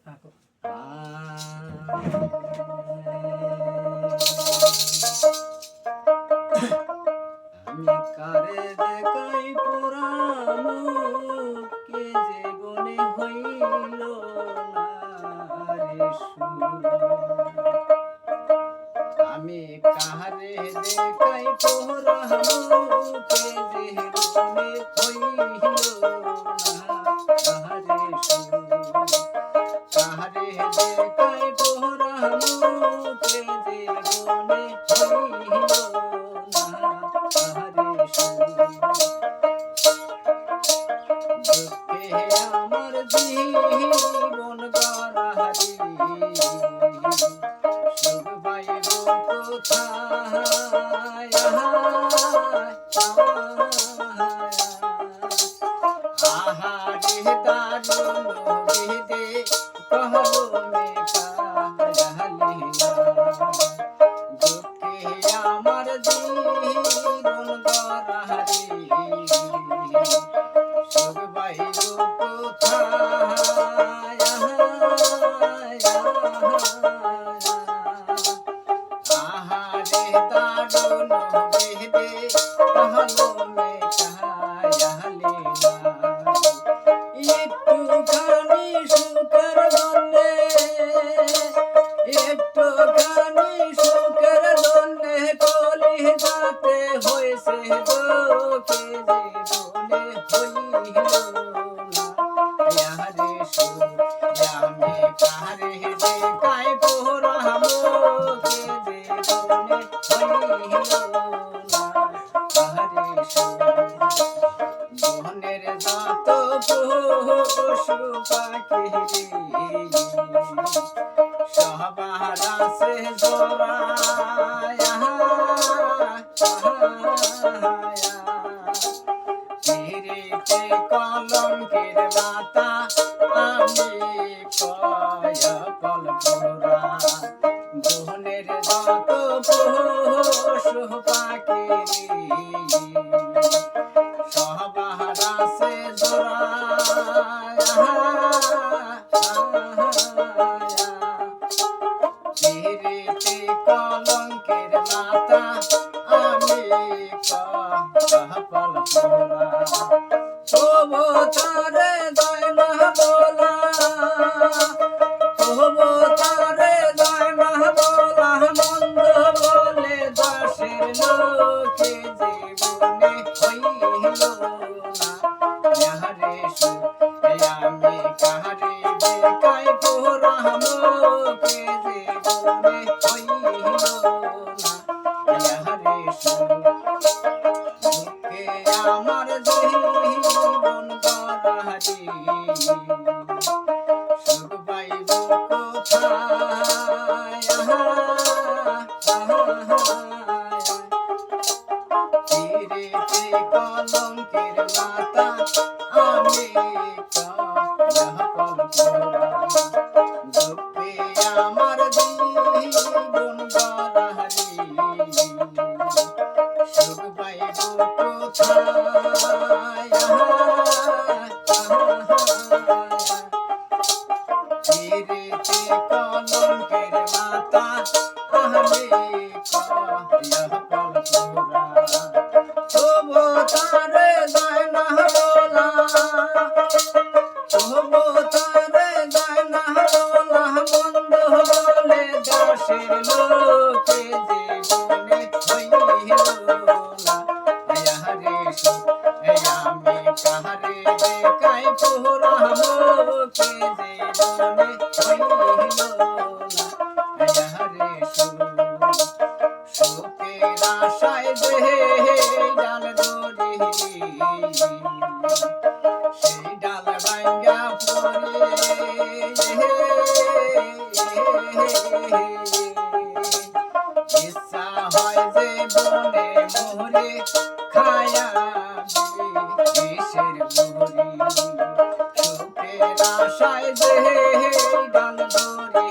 থাকো। আমি কারে দেখাই পুরানো কে জীবনে হইল না রে আমি কারে দেখাই পুরানো কে জীবনে হইল না কারে দেখাই পুরানো কে জীবনে হইল আমার জীবন গড়ারি সুখ পাইব কোথায় আহারে দারুণ বিদে কহলমে কাহিলা দুঃখে আমার জীবন গড়ারি সুখ পাইব কোথায় আহারে দারুণ বিদে কহলমে কাহিলা একটুখানি সুখের জন্যে একটুখানি সুখের জন্যে কলি যাতে হয়েছে দুঃখে জীবনে হইল না রে আমি কারে দেখাই পোড়ামো কে জীবনে হইল না মনের যত পশু পাখি সবার আছে জোড়ায়া পিরিতে কলঙ্কের মাতা আমি কল পোড়া মনের যত পশু পাখি সবার আছে জোড়ায়া পিরিতে কলঙ্কের মাতা আমি কল পোড়া তবু তারে যায় না বলা তবু তারে যায় না বলা মন্দ বলে দাসের লোকে জীবনে হইল না রে আমি কাহারে দেখাই পোড়ামো কে জীবনে হইল না রে আমার জীবন গড়ারি সুখ পাইব কোথায় পিরিতে কলঙ্কের মাতা আমি কল পোড়া দুঃখে আমার জীবন গড়ারি সুখ পাইব কোথায় পিরিতে কলঙ্কের মাতা আমি কল পোড়া তবু তারে যায় না বলা তবু তারে যায় না বলা মন্দ বলে দাসের লোকে জীবনে হইল না রে আমি কাহারে দেখাই পোড়ামো কে জীবনে হইল না রে সুখের আশায় দেহে ডাল দড়ি সেই ডাল ভাঙ্গা পড়ে ইচ্ছা হয় যে বনে মোরে খায়া বিষের বুড়ি সুখের আশায় দেহে ডাল দড়ি